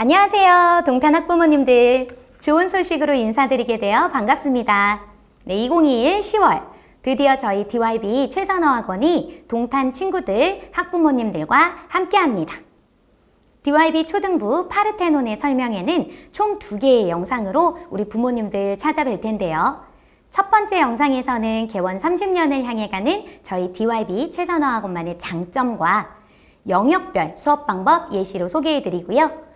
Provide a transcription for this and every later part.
안녕하세요. 동탄 학부모님들. 좋은 소식으로 인사드리게 되어 반갑습니다. 네, 2021 10월 드디어 저희 DYB 최선어학원이 동탄 친구들, 학부모님들과 함께합니다. DYB 초등부 파르테논의 설명회는 총 2개의 영상으로 우리 부모님들 찾아뵐 텐데요. 첫 번째 영상에서는 개원 30년을 향해 가는 저희 DYB 최선어학원만의 장점과 영역별 수업 방법 예시로 소개해드리고요.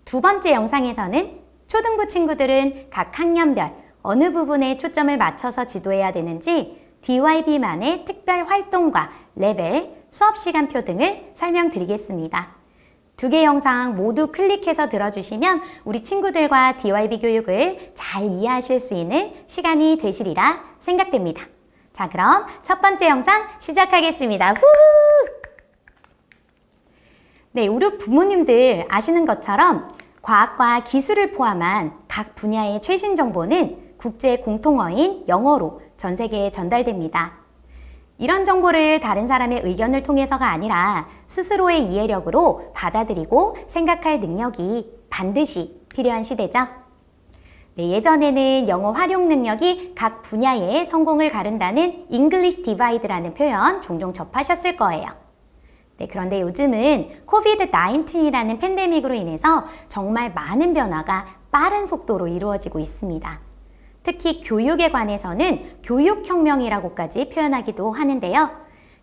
두 번째 영상에서는 초등부 친구들은 각 학년별 어느 부분에 초점을 맞춰서 지도해야 되는지 DYB만의 특별 활동과 레벨, 수업 시간표 등을 설명드리겠습니다. 2개 영상 모두 클릭해서 들어주시면 우리 친구들과 DYB 교육을 잘 이해하실 수 있는 시간이 되시리라 생각됩니다. 자, 그럼 첫 번째 영상 시작하겠습니다. 후! 네, 우리 부모님들 아시는 것처럼 과학과 기술을 포함한 각 분야의 최신 정보는 국제 공통어인 영어로 전 세계에 전달됩니다. 이런 정보를 다른 사람의 의견을 통해서가 아니라 스스로의 이해력으로 받아들이고 생각할 능력이 반드시 필요한 시대죠. 네, 예전에는 영어 활용 능력이 각 분야의 성공을 가른다는 English Divide라는 표현 종종 접하셨을 거예요. 네, 그런데 요즘은 COVID-19이라는 팬데믹으로 인해서 정말 많은 변화가 빠른 속도로 이루어지고 있습니다. 특히 교육에 관해서는 교육혁명이라고까지 표현하기도 하는데요.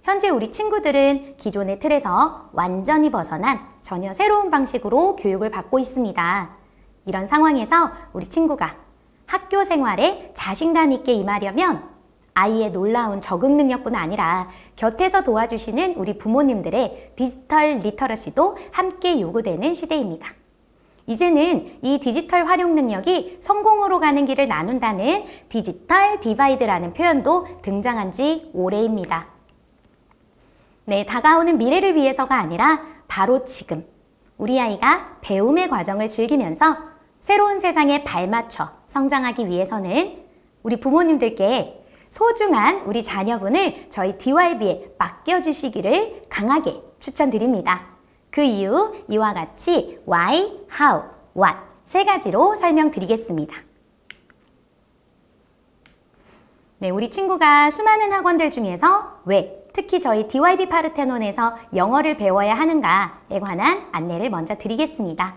현재 우리 친구들은 기존의 틀에서 완전히 벗어난 전혀 새로운 방식으로 교육을 받고 있습니다. 이런 상황에서 우리 친구가 학교 생활에 자신감 있게 임하려면 아이의 놀라운 적응 능력뿐 아니라 곁에서 도와주시는 우리 부모님들의 디지털 리터러시도 함께 요구되는 시대입니다. 이제는 이 디지털 활용 능력이 성공으로 가는 길을 나눈다는 디지털 디바이드라는 표현도 등장한 지 오래입니다. 네, 다가오는 미래를 위해서가 아니라 바로 지금 우리 아이가 배움의 과정을 즐기면서 새로운 세상에 발맞춰 성장하기 위해서는 우리 부모님들께 소중한 우리 자녀분을 저희 DYB에 맡겨주시기를 강하게 추천드립니다. 그 이유 이와 같이 Why, How, What 3가지로 설명드리겠습니다. 네, 우리 친구가 수많은 학원들 중에서 왜 특히 저희 DYB 파르테논에서 영어를 배워야 하는가에 관한 안내를 먼저 드리겠습니다.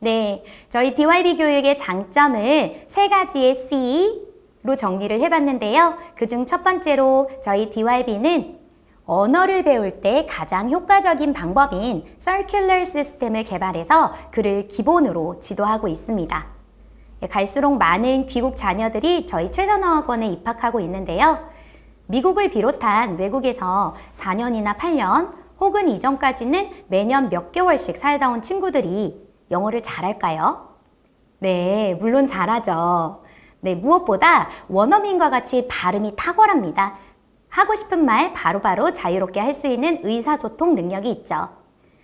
네, 저희 DYB 교육의 장점을 3가지의 C로 정리를 해봤는데요. 그중 첫 번째로 저희 DYB는 언어를 배울 때 가장 효과적인 방법인 Circular 시스템을 개발해서 그를 기본으로 지도하고 있습니다. 갈수록 많은 귀국 자녀들이 저희 최선어학원에 입학하고 있는데요. 미국을 비롯한 외국에서 4년이나 8년 혹은 이전까지는 매년 몇 개월씩 살다 온 친구들이 영어를 잘할까요? 네, 물론 잘하죠. 네, 무엇보다 원어민과 같이 발음이 탁월합니다. 하고 싶은 말 바로바로 자유롭게 할 수 있는 의사소통 능력이 있죠.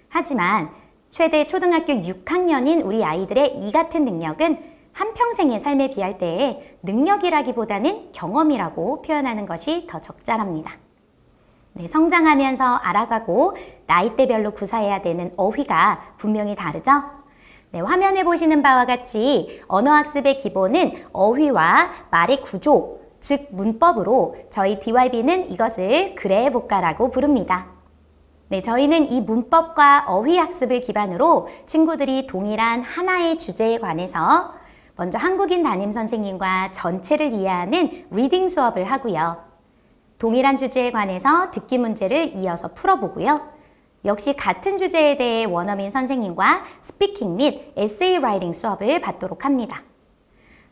하지만 최대 초등학교 6학년인 우리 아이들의 이 같은 능력은 한평생의 삶에 비할 때의 능력이라기보다는 경험이라고 표현하는 것이 더 적절합니다. 네, 성장하면서 알아가고 나이대별로 구사해야 되는 어휘가 분명히 다르죠? 네, 화면에 보시는 바와 같이 언어학습의 기본은 어휘와 말의 구조, 즉 문법으로 저희 DYB는 이것을 그래해볼까라고 부릅니다. 네, 저희는 이 문법과 어휘 학습을 기반으로 친구들이 동일한 하나의 주제에 관해서 먼저 한국인 담임 선생님과 전체를 이해하는 리딩 수업을 하고요. 동일한 주제에 관해서 듣기 문제를 이어서 풀어보고요. 역시 같은 주제에 대해 원어민 선생님과 스피킹 및 에세이 라이팅 수업을 받도록 합니다.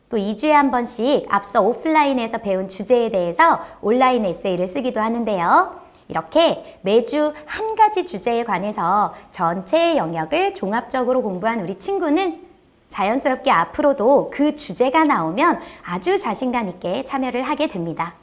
또 2주에 한 번씩 앞서 오프라인에서 배운 주제에 대해서 온라인 에세이를 쓰기도 하는데요. 이렇게 매주 한 가지 주제에 관해서 전체의 영역을 종합적으로 공부한 우리 친구는 자연스럽게 앞으로도 그 주제가 나오면 아주 자신감 있게 참여를 하게 됩니다.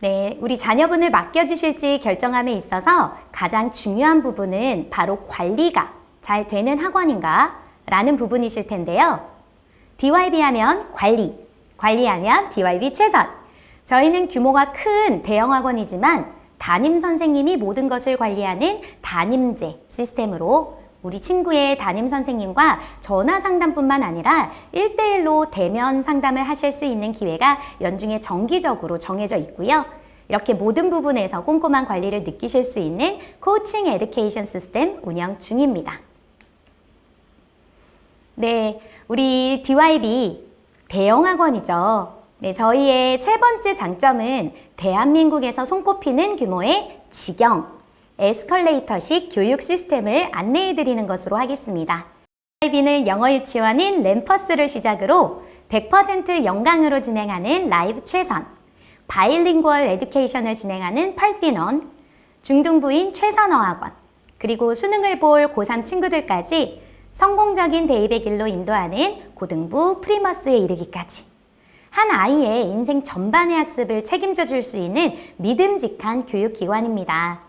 네, 우리 자녀분을 맡겨주실지 결정함에 있어서 가장 중요한 부분은 바로 관리가 잘 되는 학원인가 라는 부분이실 텐데요. DYB 하면 관리하면 DYB 최선. 저희는 규모가 큰 대형 학원이지만 담임 선생님이 모든 것을 관리하는 담임제 시스템으로 우리 친구의 담임 선생님과 전화 상담뿐만 아니라 1대1로 대면 상담을 하실 수 있는 기회가 연중에 정기적으로 정해져 있고요. 이렇게 모든 부분에서 꼼꼼한 관리를 느끼실 수 있는 코칭 에듀케이션 시스템 운영 중입니다. 네, 우리 DYB 대형학원이죠. 네, 저희의 세 번째 장점은 대한민국에서 손꼽히는 규모의 직영, 에스컬레이터식 교육 시스템을 안내해 드리는 것으로 하겠습니다. DYB는 영어 유치원인 램퍼스를 시작으로 100% 영강으로 진행하는 라이브 최선, 바이링구얼 에듀케이션을 진행하는 파르테논, 중등부인 최선어학원, 그리고 수능을 볼 고3 친구들까지 성공적인 대입의 길로 인도하는 고등부 프리머스에 이르기까지 한 아이의 인생 전반의 학습을 책임져 줄 수 있는 믿음직한 교육기관입니다.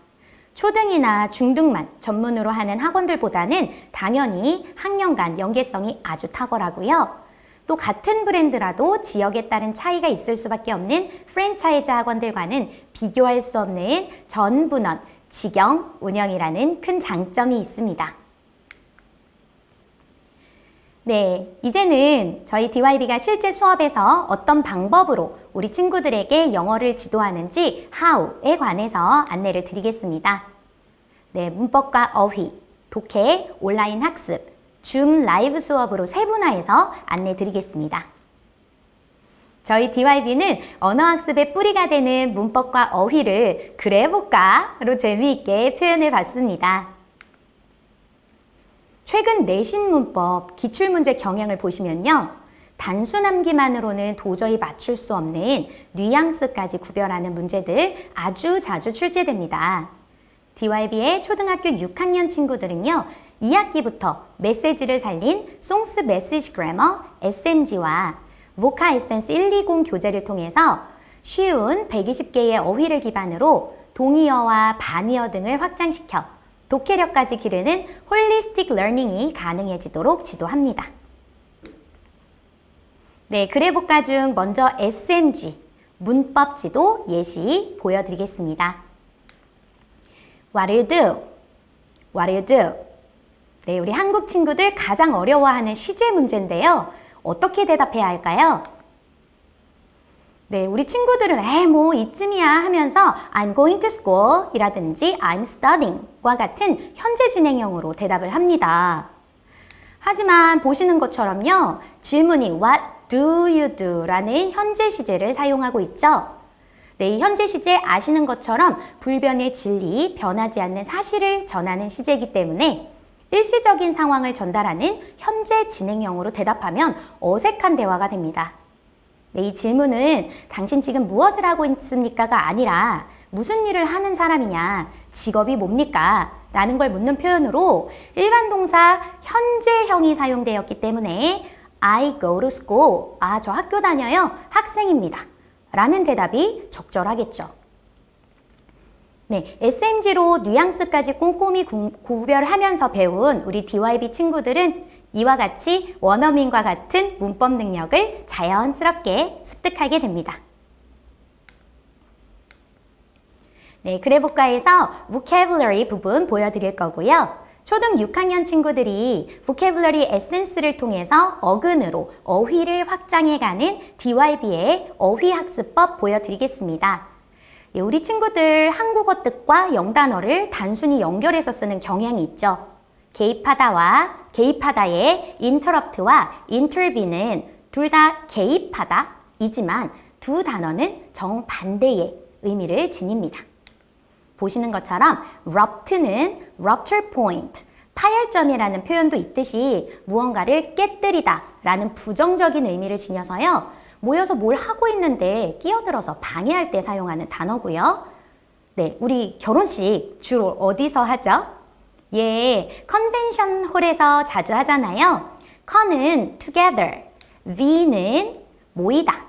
초등이나 중등만 전문으로 하는 학원들보다는 당연히 학년간 연계성이 아주 탁월하고요. 또 같은 브랜드라도 지역에 따른 차이가 있을 수밖에 없는 프랜차이즈 학원들과는 비교할 수 없는 전분원, 직영 운영이라는 큰 장점이 있습니다. 네, 이제는 저희 DYB가 실제 수업에서 어떤 방법으로 우리 친구들에게 영어를 지도하는지 how에 관해서 안내를 드리겠습니다. 네, 문법과 어휘, 독해, 온라인 학습, 줌 라이브 수업으로 세분화해서 안내 드리겠습니다. 저희 DYB는 언어학습의 뿌리가 되는 문법과 어휘를 그래볼까로 재미있게 표현해 봤습니다. 최근 내신 문법 기출문제 경향을 보시면요. 단순 암기만으로는 도저히 맞출 수 없는 뉘앙스까지 구별하는 문제들 아주 자주 출제됩니다. DYB의 초등학교 6학년 친구들은요. 2학기부터 메시지를 살린 송스 메시지 그래머 SMG와 모카 에센스 120 교재를 통해서 쉬운 120개의 어휘를 기반으로 동의어와 반의어 등을 확장시켜 독해력까지 기르는 홀리스틱 러닝이 가능해지도록 지도합니다. 네, 그래볼까 중 먼저 SMG, 문법 지도 예시 보여드리겠습니다. What do you do? What do you do? 네, 우리 한국 친구들 가장 어려워하는 시제 문제인데요. 어떻게 대답해야 할까요? 네, 우리 친구들은 뭐 이쯤이야 하면서 I'm going to school 이라든지 I'm studying 과 같은 현재 진행형으로 대답을 합니다. 하지만 보시는 것처럼요. 질문이 What do you do? 라는 현재 시제를 사용하고 있죠. 네, 이 현재 시제 아시는 것처럼 불변의 진리, 변하지 않는 사실을 전하는 시제이기 때문에 일시적인 상황을 전달하는 현재 진행형으로 대답하면 어색한 대화가 됩니다. 네, 이 질문은 당신 지금 무엇을 하고 있습니까가 아니라 무슨 일을 하는 사람이냐, 직업이 뭡니까? 라는 걸 묻는 표현으로 일반 동사 현재형이 사용되었기 때문에 I go to school. 저 학교 다녀요. 학생입니다. 라는 대답이 적절하겠죠. 네, SMG로 뉘앙스까지 꼼꼼히 구별하면서 배운 우리 DYB 친구들은 이와 같이 원어민과 같은 문법 능력을 자연스럽게 습득하게 됩니다. 네, 그래볼까에서 vocabulary 부분 보여드릴 거고요. 초등 6학년 친구들이 vocabulary 에센스를 통해서 어근으로 어휘를 확장해가는 DYB의 어휘학습법 보여드리겠습니다. 예, 우리 친구들 한국어 뜻과 영단어를 단순히 연결해서 쓰는 경향이 있죠. 개입하다와 개입하다의 interrupt와 intervene는 둘 다 개입하다 이지만 두 단어는 정반대의 의미를 지닙니다. 보시는 것처럼 rupt는 rupture point, 파열점이라는 표현도 있듯이 무언가를 깨뜨리다 라는 부정적인 의미를 지녀서요. 모여서 뭘 하고 있는데 끼어들어서 방해할 때 사용하는 단어고요. 네, 우리 결혼식 주로 어디서 하죠? 예, 컨벤션 홀에서 자주 하잖아요. con은 together, v는 모이다.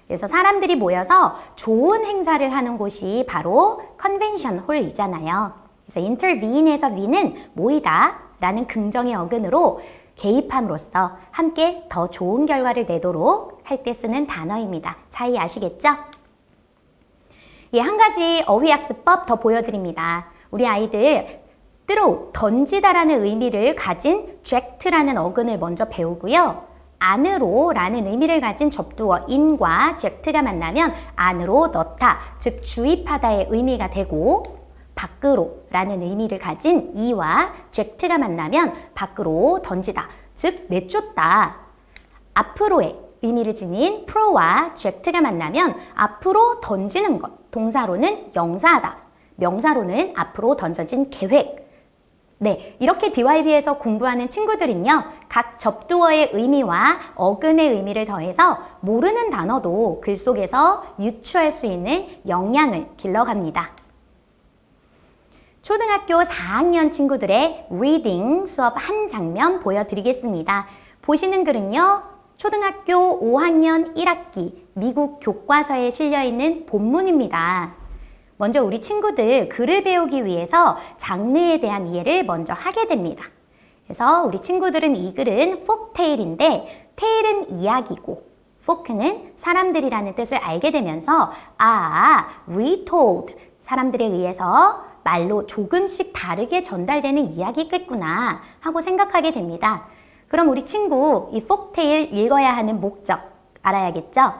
그래서 사람들이 모여서 좋은 행사를 하는 곳이 바로 컨벤션 홀이잖아요. 그래서 intervene에서 v는 모이다 라는 긍정의 어근으로 개입함으로써 함께 더 좋은 결과를 내도록 할 때 쓰는 단어입니다. 차이 아시겠죠? 예, 한 가지 어휘학습법 더 보여드립니다. 우리 아이들 throw, 던지다라는 의미를 가진 eject라는 어근을 먼저 배우고요. 안으로 라는 의미를 가진 접두어 in과 eject가 만나면 안으로 넣다, 즉 주입하다의 의미가 되고 밖으로 라는 의미를 가진 e와 eject가 만나면 밖으로 던지다, 즉 내쫓다. 앞으로의 의미를 지닌 pro와 eject가 만나면 앞으로 던지는 것, 동사로는 영사하다, 명사로는 앞으로 던져진 계획. 네, 이렇게 DYB에서 공부하는 친구들은요, 각 접두어의 의미와 어근의 의미를 더해서 모르는 단어도 글 속에서 유추할 수 있는 역량을 길러갑니다. 초등학교 4학년 친구들의 리딩 수업 한 장면 보여드리겠습니다. 보시는 글은요, 초등학교 5학년 1학기 미국 교과서에 실려있는 본문입니다. 먼저 우리 친구들 글을 배우기 위해서 장르에 대한 이해를 먼저 하게 됩니다. 그래서 우리 친구들은 이 글은 folktale인데 tale은 이야기고 folk는 사람들이라는 뜻을 알게 되면서 retold, 사람들에 의해서 말로 조금씩 다르게 전달되는 이야기겠구나 하고 생각하게 됩니다. 그럼 우리 친구 이 folktale 읽어야 하는 목적 알아야겠죠?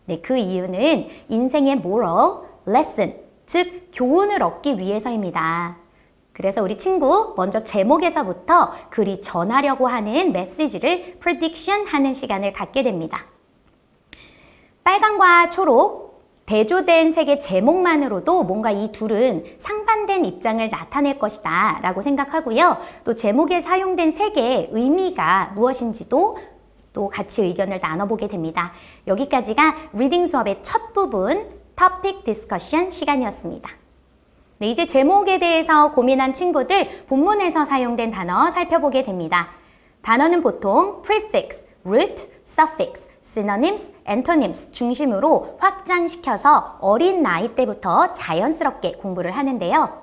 네, 그 이유는 인생의 moral, lesson, 즉 교훈을 얻기 위해서입니다. 그래서 우리 친구 먼저 제목에서부터 글이 전하려고 하는 메시지를 prediction 하는 시간을 갖게 됩니다. 빨강과 초록, 대조된 색의 제목만으로도 뭔가 이 둘은 상반된 입장을 나타낼 것이다 라고 생각하고요. 또 제목에 사용된 색의 의미가 무엇인지도 또 같이 의견을 나눠보게 됩니다. 여기까지가 리딩 수업의 첫 부분 토픽 디스커션 시간이었습니다. 네, 이제 제목에 대해서 고민한 친구들 본문에서 사용된 단어 살펴보게 됩니다. 단어는 보통 prefix, root, suffix, synonyms, antonyms 중심으로 확장시켜서 어린 나이 때부터 자연스럽게 공부를 하는데요.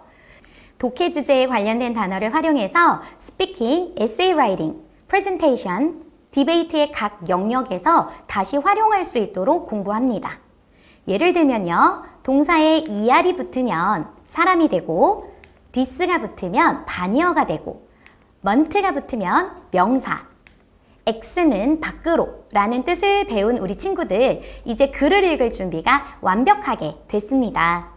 독해 주제에 관련된 단어를 활용해서 speaking, essay writing, presentation, 디베이트의 각 영역에서 다시 활용할 수 있도록 공부합니다. 예를 들면요, 동사에 er이 붙으면 사람이 되고 this가 붙으면 반의어가 되고 month가 붙으면 명사, x는 밖으로 라는 뜻을 배운 우리 친구들, 이제 글을 읽을 준비가 완벽하게 됐습니다.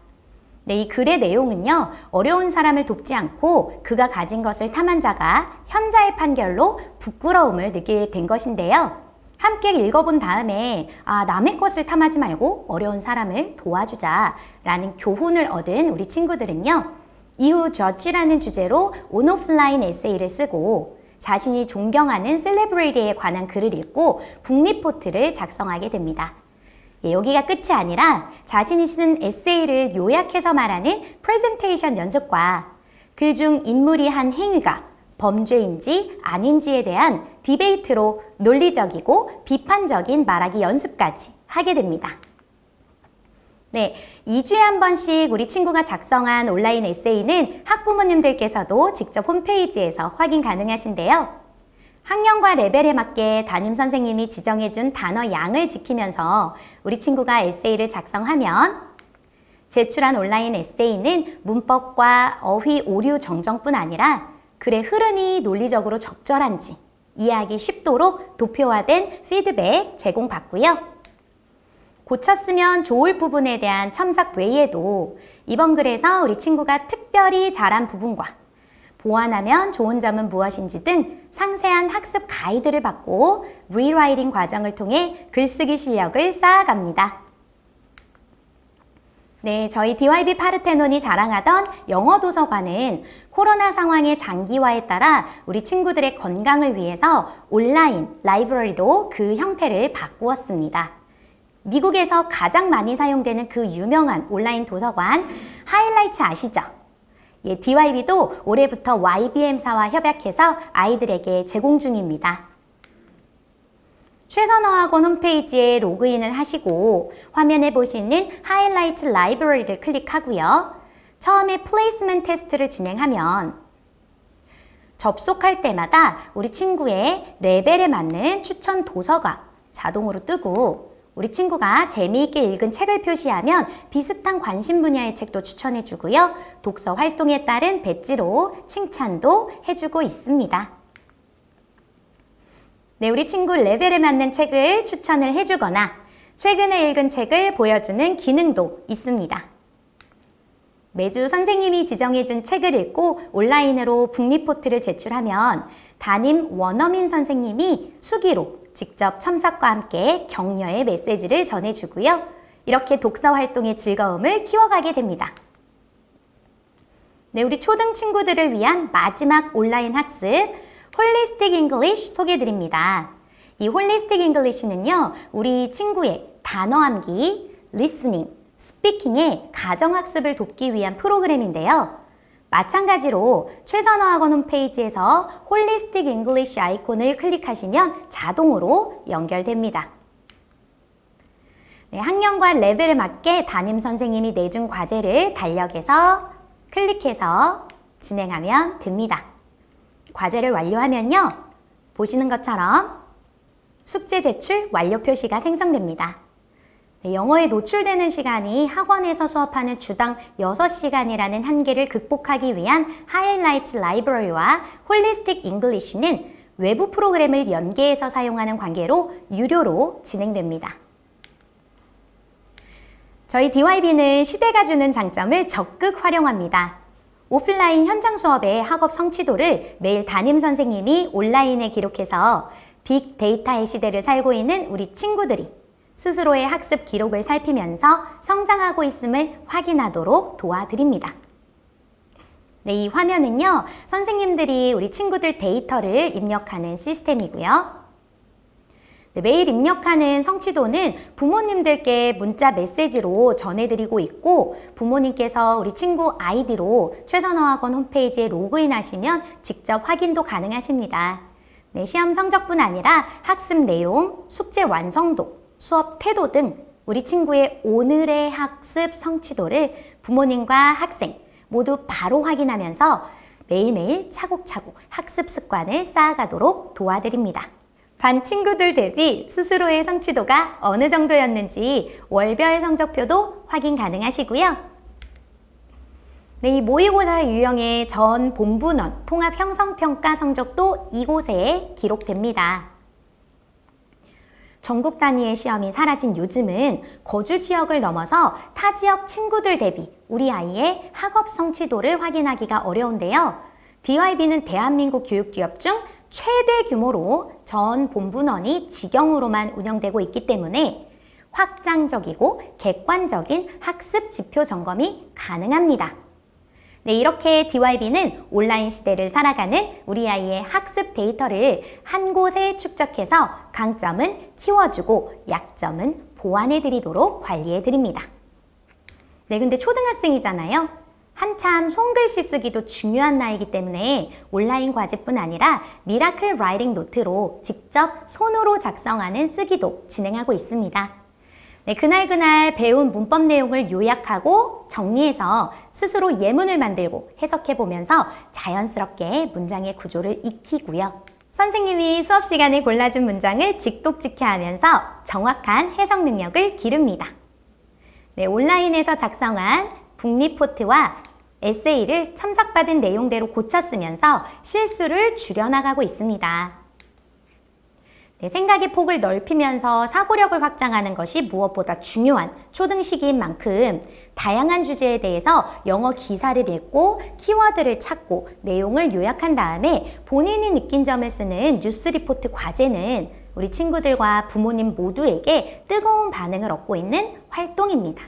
네, 이 글의 내용은요, 어려운 사람을 돕지 않고 그가 가진 것을 탐한 자가 현자의 판결로 부끄러움을 느끼게 된 것인데요. 함께 읽어본 다음에 남의 것을 탐하지 말고 어려운 사람을 도와주자 라는 교훈을 얻은 우리 친구들은요, 이후 judge라는 주제로 온오프라인 에세이를 쓰고 자신이 존경하는 셀레브리티에 관한 글을 읽고 북리포트를 작성하게 됩니다. 예, 여기가 끝이 아니라 자신이 쓴 에세이를 요약해서 말하는 프레젠테이션 연습과 그중 인물이 한 행위가 범죄인지 아닌지에 대한 디베이트로 논리적이고 비판적인 말하기 연습까지 하게 됩니다. 네, 2주에 한 번씩 우리 친구가 작성한 온라인 에세이는 학부모님들께서도 직접 홈페이지에서 확인 가능하신데요. 학년과 레벨에 맞게 담임선생님이 지정해준 단어 양을 지키면서 우리 친구가 에세이를 작성하면 제출한 온라인 에세이는 문법과 어휘 오류 정정뿐 아니라 글의 흐름이 논리적으로 적절한지 이해하기 쉽도록 도표화된 피드백 제공받고요. 고쳤으면 좋을 부분에 대한 첨삭 외에도 이번 글에서 우리 친구가 특별히 잘한 부분과 보완하면 좋은 점은 무엇인지 등 상세한 학습 가이드를 받고 리라이팅 과정을 통해 글쓰기 실력을 쌓아갑니다. 네, 저희 DYB 파르테논이 자랑하던 영어 도서관은 코로나 상황의 장기화에 따라 우리 친구들의 건강을 위해서 온라인 라이브러리로 그 형태를 바꾸었습니다. 미국에서 가장 많이 사용되는 그 유명한 온라인 도서관 하이라이트 아시죠? 예, DYB도 올해부터 YBM사와 협약해서 아이들에게 제공 중입니다. 최선어학원 홈페이지에 로그인을 하시고 화면에 보시는 하이라이트 라이브러리를 클릭하고요. 처음에 플레이스먼트 테스트를 진행하면 접속할 때마다 우리 친구의 레벨에 맞는 추천 도서가 자동으로 뜨고 우리 친구가 재미있게 읽은 책을 표시하면 비슷한 관심 분야의 책도 추천해주고요. 독서 활동에 따른 배지로 칭찬도 해주고 있습니다. 네, 우리 친구 레벨에 맞는 책을 추천을 해주거나 최근에 읽은 책을 보여주는 기능도 있습니다. 매주 선생님이 지정해준 책을 읽고 온라인으로 북리포트를 제출하면 담임 원어민 선생님이 수기로 직접 첨삭과 함께 격려의 메시지를 전해주고요. 이렇게 독서 활동의 즐거움을 키워가게 됩니다. 네, 우리 초등 친구들을 위한 마지막 온라인 학습 홀리스틱 잉글리쉬 소개해드립니다. 이 홀리스틱 잉글리쉬는요, 우리 친구의 단어 암기, 리스닝, 스피킹의 가정학습을 돕기 위한 프로그램인데요. 마찬가지로 최선화학원 홈페이지에서 홀리스틱 잉글리쉬 아이콘을 클릭하시면 자동으로 연결됩니다. 네, 학년과 레벨에 맞게 담임 선생님이 내준 과제를 달력에서 클릭해서 진행하면 됩니다. 과제를 완료하면요, 보시는 것처럼 숙제 제출 완료 표시가 생성됩니다. 네, 영어에 노출되는 시간이 학원에서 수업하는 주당 6시간이라는 한계를 극복하기 위한 하이라이트 라이브러리와 홀리스틱 잉글리쉬는 외부 프로그램을 연계해서 사용하는 관계로 유료로 진행됩니다. 저희 DYB는 시대가 주는 장점을 적극 활용합니다. 오프라인 현장 수업의 학업 성취도를 매일 담임 선생님이 온라인에 기록해서 빅데이터의 시대를 살고 있는 우리 친구들이 스스로의 학습 기록을 살피면서 성장하고 있음을 확인하도록 도와드립니다. 네, 이 화면은요, 선생님들이 우리 친구들 데이터를 입력하는 시스템이고요. 네, 매일 입력하는 성취도는 부모님들께 문자 메시지로 전해드리고 있고, 부모님께서 우리 친구 아이디로 최선화학원 홈페이지에 로그인하시면 직접 확인도 가능하십니다. 네, 시험 성적뿐 아니라 학습 내용, 숙제 완성도, 수업 태도 등 우리 친구의 오늘의 학습 성취도를 부모님과 학생 모두 바로 확인하면서 매일매일 차곡차곡 학습 습관을 쌓아가도록 도와드립니다. 반 친구들 대비 스스로의 성취도가 어느 정도였는지 월별 성적표도 확인 가능하시고요. 네, 이 모의고사 유형의 전 본분원 통합 형성평가 성적도 이곳에 기록됩니다. 전국 단위의 시험이 사라진 요즘은 거주 지역을 넘어서 타 지역 친구들 대비 우리 아이의 학업 성취도를 확인하기가 어려운데요. DYB는 대한민국 교육기업 중 최대 규모로 전 본분원이 직영으로만 운영되고 있기 때문에 확장적이고 객관적인 학습 지표 점검이 가능합니다. 네, 이렇게 DYB는 온라인 시대를 살아가는 우리 아이의 학습 데이터를 한 곳에 축적해서 강점은 키워주고 약점은 보완해드리도록 관리해드립니다. 네, 근데 초등학생이잖아요. 한참 손글씨 쓰기도 중요한 나이이기 때문에 온라인 과제뿐 아니라 미라클 라이팅 노트로 직접 손으로 작성하는 쓰기도 진행하고 있습니다. 네, 그날 배운 문법 내용을 요약하고 정리해서 스스로 예문을 만들고 해석해보면서 자연스럽게 문장의 구조를 익히고요. 선생님이 수업 시간에 골라준 문장을 직독직해 하면서 정확한 해석 능력을 기릅니다. 네, 온라인에서 작성한 북리포트와 에세이를 첨삭받은 내용대로 고쳐 쓰면서 실수를 줄여나가고 있습니다. 네, 생각의 폭을 넓히면서 사고력을 확장하는 것이 무엇보다 중요한 초등 시기인 만큼 다양한 주제에 대해서 영어 기사를 읽고 키워드를 찾고 내용을 요약한 다음에 본인이 느낀 점을 쓰는 뉴스 리포트 과제는 우리 친구들과 부모님 모두에게 뜨거운 반응을 얻고 있는 활동입니다.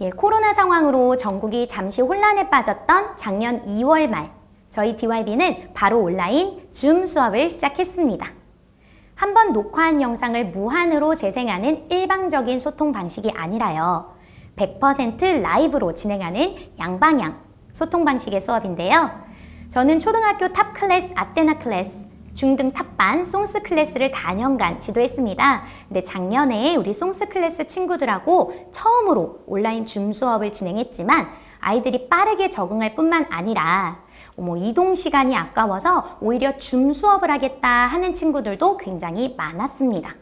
예, 코로나 상황으로 전국이 잠시 혼란에 빠졌던 작년 2월 말 저희 DYB는 바로 온라인 줌 수업을 시작했습니다. 한번 녹화한 영상을 무한으로 재생하는 일방적인 소통 방식이 아니라요. 100% 라이브로 진행하는 양방향 소통 방식의 수업인데요. 저는 초등학교 탑 클래스 아테나 클래스, 중등 탑반 송스 클래스를 다년간 지도했습니다. 근데 작년에 우리 송스 클래스 친구들하고 처음으로 온라인 줌 수업을 진행했지만 아이들이 빠르게 적응할 뿐만 아니라 이동 시간이 아까워서 오히려 줌 수업을 하겠다 하는 친구들도 굉장히 많았습니다.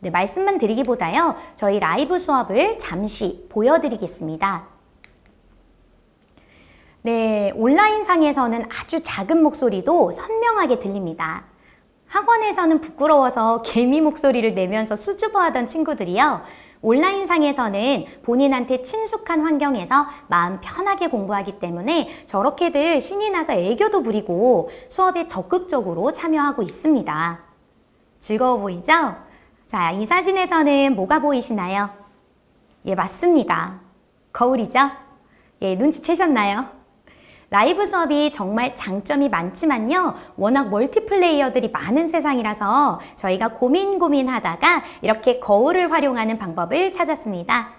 네, 말씀만 드리기보다요. 저희 라이브 수업을 잠시 보여드리겠습니다. 네, 온라인상에서는 아주 작은 목소리도 선명하게 들립니다. 학원에서는 부끄러워서 개미 목소리를 내면서 수줍어하던 친구들이요. 온라인상에서는 본인한테 친숙한 환경에서 마음 편하게 공부하기 때문에 저렇게들 신이 나서 애교도 부리고 수업에 적극적으로 참여하고 있습니다. 즐거워 보이죠? 자, 이 사진에서는 뭐가 보이시나요? 예, 맞습니다. 거울이죠? 예, 눈치채셨나요? 라이브 수업이 정말 장점이 많지만요. 워낙 멀티플레이어들이 많은 세상이라서 저희가 고민하다가 이렇게 거울을 활용하는 방법을 찾았습니다.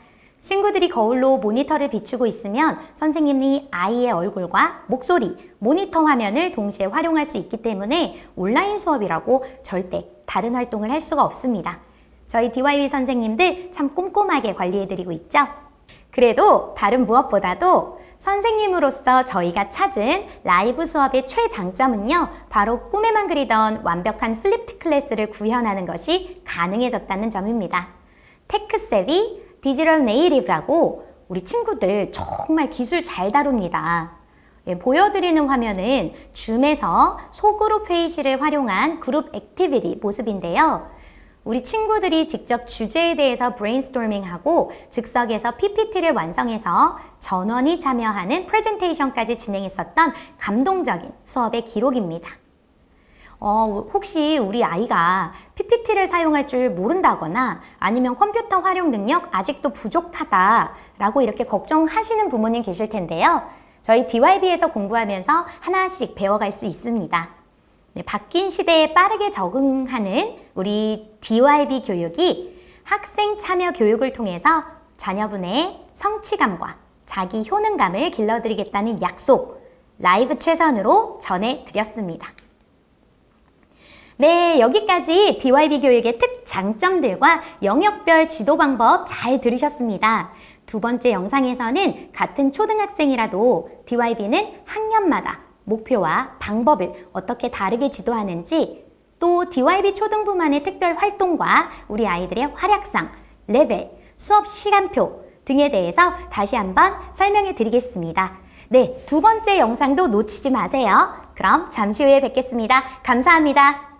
친구들이 거울로 모니터를 비추고 있으면 선생님이 아이의 얼굴과 목소리, 모니터 화면을 동시에 활용할 수 있기 때문에 온라인 수업이라고 절대 다른 활동을 할 수가 없습니다. 저희 DYB 선생님들 참 꼼꼼하게 관리해드리고 있죠? 그래도 다른 무엇보다도 선생님으로서 저희가 찾은 라이브 수업의 최장점은요, 바로 꿈에만 그리던 완벽한 플립드 클래스를 구현하는 것이 가능해졌다는 점입니다. 테크세비, 디지털 네이티브라고 우리 친구들 정말 기술 잘 다룹니다. 예, 보여드리는 화면은 줌에서 소그룹 회의실을 활용한 그룹 액티비티 모습인데요. 우리 친구들이 직접 주제에 대해서 브레인스토밍하고 즉석에서 PPT를 완성해서 전원이 참여하는 프레젠테이션까지 진행했었던 감동적인 수업의 기록입니다. 혹시 우리 아이가 PPT를 사용할 줄 모른다거나 아니면 컴퓨터 활용 능력 아직도 부족하다라고 이렇게 걱정하시는 부모님 계실 텐데요. 저희 DYB에서 공부하면서 하나씩 배워갈 수 있습니다. 네, 바뀐 시대에 빠르게 적응하는 우리 DYB 교육이 학생 참여 교육을 통해서 자녀분의 성취감과 자기 효능감을 길러드리겠다는 약속, 라이브 최선으로 전해드렸습니다. 네, 여기까지 DYB 교육의 특장점들과 영역별 지도 방법 잘 들으셨습니다. 두 번째 영상에서는 같은 초등학생이라도 DYB는 학년마다 목표와 방법을 어떻게 다르게 지도하는지, 또 DYB 초등부만의 특별 활동과 우리 아이들의 활약상, 레벨, 수업 시간표 등에 대해서 다시 한번 설명해 드리겠습니다. 네, 두 번째 영상도 놓치지 마세요. 그럼 잠시 후에 뵙겠습니다. 감사합니다.